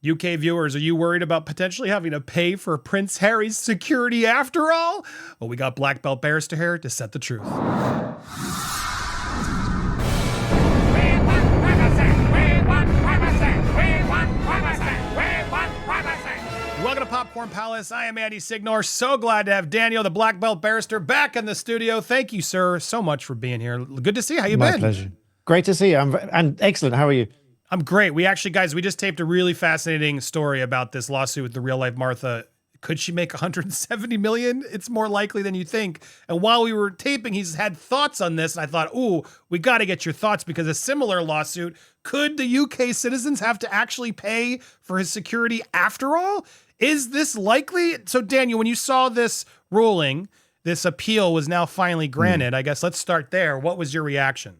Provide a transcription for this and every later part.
UK viewers, are you worried about potentially having to pay for Prince Harry's security after all? Well, we got Black Belt Barrister here to set the truth. Welcome to Popcorn Palace. I am Andy Signor. So glad to have Daniel, the Black Belt Barrister, back in the studio. Thank you, sir, so much for being here. Good to see you. How you been? My pleasure. Great to see you. And excellent. How are you? I'm great. We actually, guys, we just taped a really fascinating story about this lawsuit with the real life Martha. Could she make 170 million? It's more likely than you think. And while we were taping, he's had thoughts on this. And I thought, ooh, we got to get your thoughts because a similar lawsuit, could the UK citizens have to actually pay for his security after all? Is this likely? So Daniel, when you saw this ruling, this appeal was now finally granted. I guess let's start there. What was your reaction?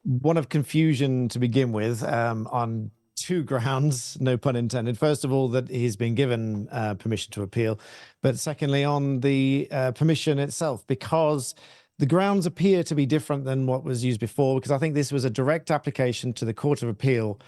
One of confusion to begin with, on two grounds, no pun intended. First of all, that he's been given permission to appeal, but secondly, on the permission itself, because the grounds appear to be different than what was used before, because I think this was a direct application to the Court of Appeal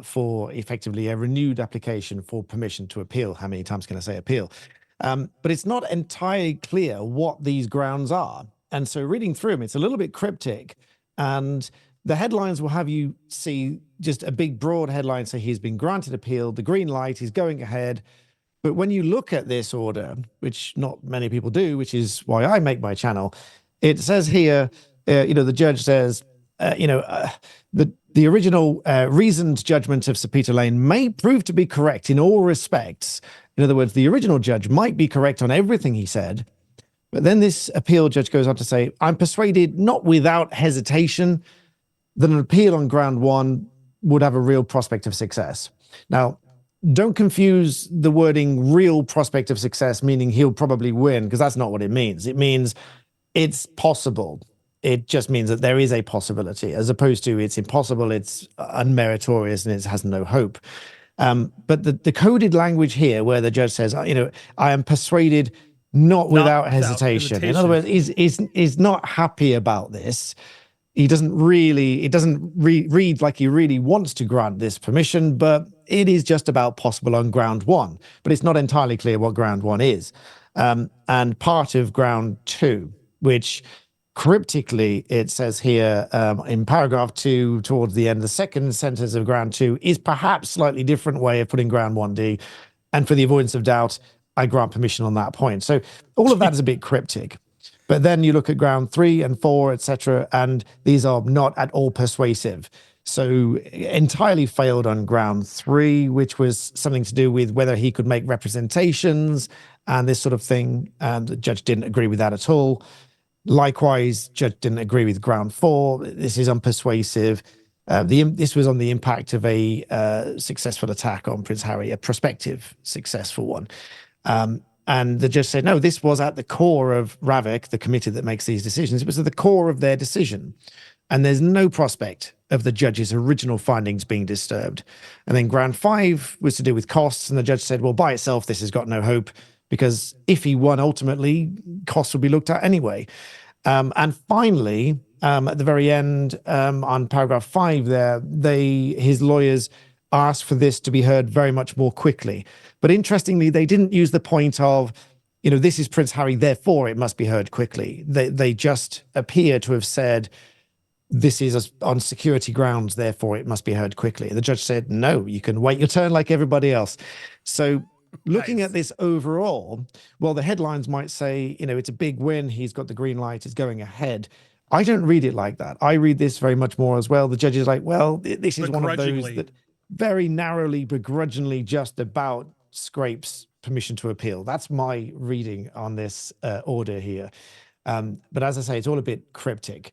for effectively a renewed application for permission to appeal. How many times can I say appeal? But it's not entirely clear what these grounds are. And so reading through them, it's a little bit cryptic. And the headlines will have you see just a big broad headline. So he's been granted appeal, the green light, he's going ahead. But when you look at this order, which not many people do, which is why I make my channel, it says here, the judge says, the original reasoned judgment of Sir Peter Lane may prove to be correct in all respects. In other words, the original judge might be correct on everything he said. But then this appeal judge goes on to say, I'm persuaded, not without hesitation, that an appeal on ground one would have a real prospect of success. Now, don't confuse the wording real prospect of success, meaning he'll probably win, because that's not what it means. It means it's possible. It just means that there is a possibility, as opposed to it's impossible, it's unmeritorious, and it has no hope. But the coded language here, where the judge says, I am persuaded, not without hesitation. In other words, he's not happy about this. He doesn't really, it doesn't read like he really wants to grant this permission, but it is just about possible on ground one. But it's not entirely clear what ground one is. And part of ground two, which cryptically it says here in paragraph 2 towards the end, the second sentence of ground 2 is perhaps slightly different way of putting ground 1D. And for the avoidance of doubt, I grant permission on that point. So all of that is a bit cryptic. But then you look at ground 3 and 4, etc., and these are not at all persuasive. So entirely failed on ground 3, which was something to do with whether he could make representations and this sort of thing. And the judge didn't agree with that at all. Likewise, judge didn't agree with ground 4. This is unpersuasive. This was on the impact of a successful attack on Prince Harry, a prospective successful one. And the judge said, no, this was at the core of RAVIC, the committee that makes these decisions. It was at the core of their decision. And there's no prospect of the judge's original findings being disturbed. And then ground 5 was to do with costs. And the judge said, well, by itself, this has got no hope, because if he won, ultimately, costs would be looked at anyway. And finally, at the very end, on paragraph 5 there, his lawyers asked for this to be heard very much more quickly. But interestingly, they didn't use the point of, this is Prince Harry, therefore it must be heard quickly. They just appear to have said, this is on security grounds, therefore it must be heard quickly. The judge said, no, you can wait your turn like everybody else. So looking at this overall, well, the headlines might say, it's a big win. He's got the green light, it's going ahead. I don't read it like that. I read this very much more as well. The judge is like, well, this is one of those that very narrowly, begrudgingly just about scrapes permission to appeal. That's my reading on this order here. But as I say, it's all a bit cryptic.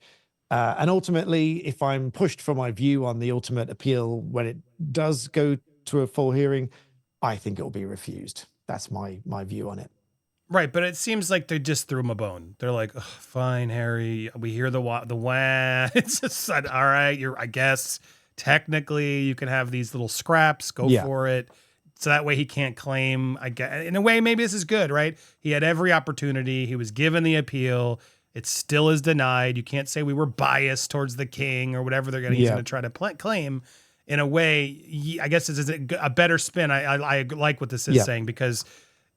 And ultimately, if I'm pushed for my view on the ultimate appeal, when it does go to a full hearing, I think it will be refused. That's my view on it. Right, but it seems like they just threw him a bone. They're like, fine, Harry, we hear the wah. It's just, all right, I guess technically you can have these little scraps, go for it. So that way he can't claim, I guess. In a way, maybe this is good, right? He had every opportunity. He was given the appeal. It still is denied. You can't say we were biased towards the king or whatever they're going to use to try to claim. in a way, I guess this is a better spin. I like what this is Yeah. saying, because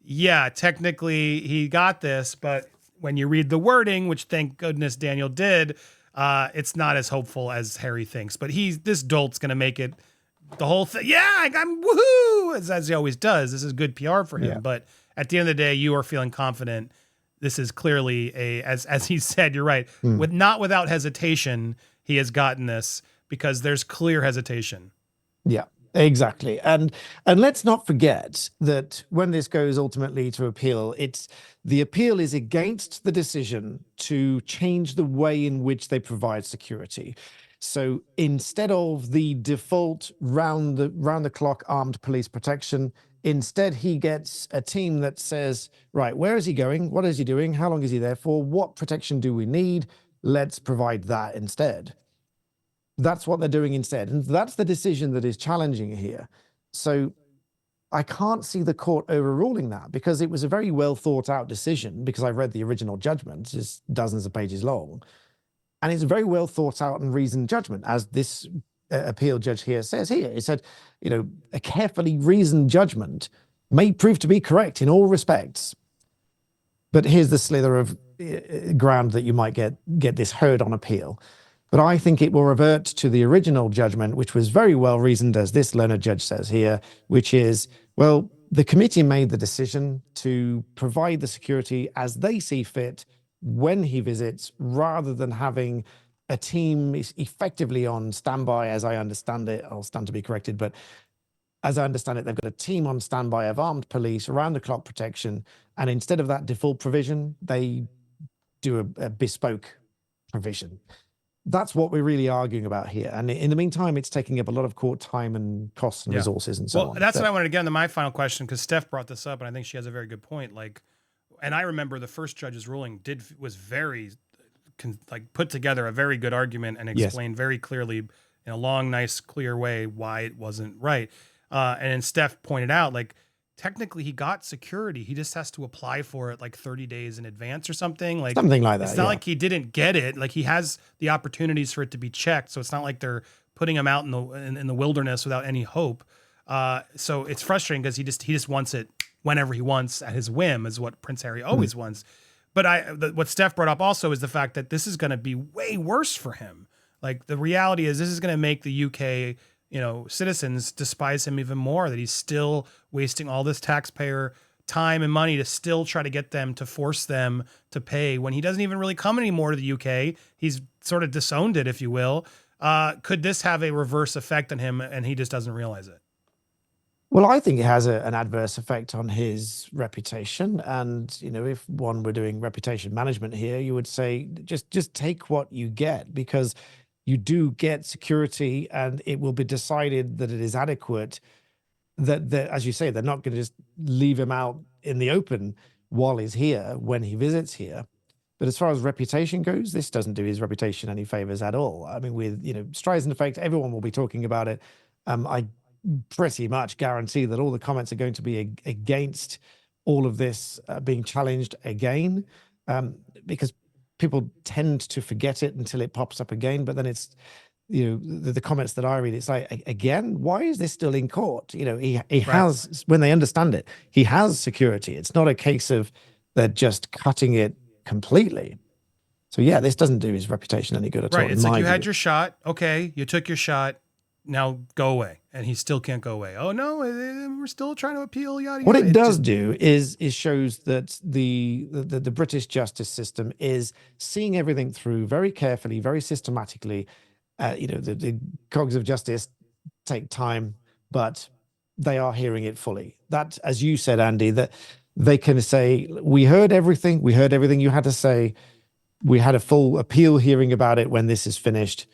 yeah, technically he got this, but when you read the wording, which thank goodness Daniel did, it's not as hopeful as Harry thinks. But this dolt's gonna make it the whole thing. Yeah, I'm woohoo, as he always does. This is good PR for him. Yeah. But at the end of the day, you are feeling confident. This is clearly as he said, you're right. Not without hesitation, he has gotten this, because there's clear hesitation. Yeah, exactly. And let's not forget that when this goes ultimately to appeal, the appeal is against the decision to change the way in which they provide security. So instead of the default round the clock armed police protection, instead he gets a team that says, right, where is he going? What is he doing? How long is he there for? What protection do we need? Let's provide that instead. That's what they're doing instead. And that's the decision that is challenging here. So I can't see the court overruling that, because it was a very well thought out decision, because I read the original judgment, it's dozens of pages long. And it's a very well thought out and reasoned judgment, as this appeal judge here says here. He said, a carefully reasoned judgment may prove to be correct in all respects. But here's the slither of ground that you might get this heard on appeal. But I think it will revert to the original judgment, which was very well reasoned, as this learned judge says here, which is, well, the committee made the decision to provide the security as they see fit when he visits, rather than having a team effectively on standby, as I understand it. I'll stand to be corrected, but as I understand it, they've got a team on standby of armed police, around the clock protection. And instead of that default provision, they do a bespoke provision. That's what we're really arguing about here. And in the meantime, it's taking up a lot of court time and costs and resources and so on. That's what I wanted to get into my final question, because Steph brought this up, and I think she has a very good point. And I remember the first judge's ruling was very put together a very good argument and explained very clearly in a long, nice, clear way why it wasn't right. And then Steph pointed out, technically he got security. He just has to apply for it 30 days in advance or something. Something like that. It's not like he didn't get it. He has the opportunities for it to be checked. So it's not like they're putting him out in the wilderness without any hope. So it's frustrating, because he just wants it whenever he wants, at his whim, is what Prince Harry always wants. But what Steph brought up also is the fact that this is going to be way worse for him. The reality is, this is going to make the UK citizens despise him even more, that he's still wasting all this taxpayer time and money to still try to get them to force them to pay, when he doesn't even really come anymore to the UK. He's sort of disowned it, if you will. Could this have a reverse effect on him, and he just doesn't realize it? Well, I think it has an adverse effect on his reputation. And, if one were doing reputation management here, you would say, just take what you get, because you do get security, and it will be decided that it is adequate, that as you say, they're not going to just leave him out in the open while he's here, when he visits here. But as far as reputation goes, this doesn't do his reputation any favors at all. I mean, with, Streisand effect, everyone will be talking about it. I pretty much guarantee that all the comments are going to be against all of this being challenged again, because people tend to forget it until it pops up again. But then it's, the comments that I read, it's again, why is this still in court? He has, when they understand it, he has security. It's not a case of they're just cutting it completely. So yeah, this doesn't do his reputation any good at all. Right. It's you had your shot. Okay. You took your shot. Now go away. And he still can't go away. Oh no, we're still trying to appeal. Yada, yada. What it does do is shows that the British justice system is seeing everything through very carefully, very systematically. The cogs of justice take time, but they are hearing it fully. That, as you said, Andy, that they can say, we heard everything you had to say. We had a full appeal hearing about it when this is finished.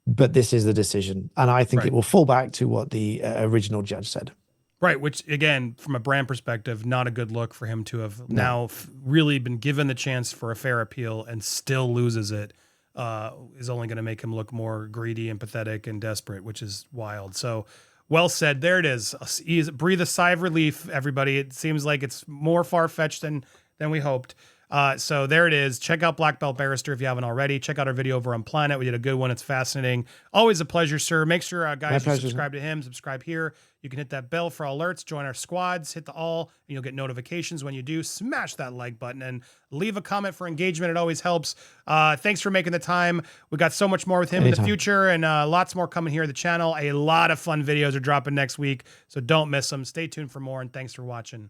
But this is the decision. And I think it will fall back to what the original judge said. Right. Which, again, from a brand perspective, not a good look for him to have now really been given the chance for a fair appeal and still loses it, is only going to make him look more greedy and pathetic and desperate, which is wild. So well said. There it is. Breathe a sigh of relief, everybody. It seems like it's more far-fetched than we hoped. So there it is. Check out Black Belt Barrister if you haven't already. Check out our video over on Planet. We did a good one. It's fascinating. Always a pleasure, sir. Make sure, guys, you subscribe to him. Subscribe here. You can hit that bell for alerts. Join our squads. Hit the all, and you'll get notifications when you do. Smash that like button and leave a comment for engagement. It always helps. Thanks for making the time. We got so much more with him in the future, and lots more coming here to the channel. A lot of fun videos are dropping next week, so don't miss them. Stay tuned for more, and thanks for watching.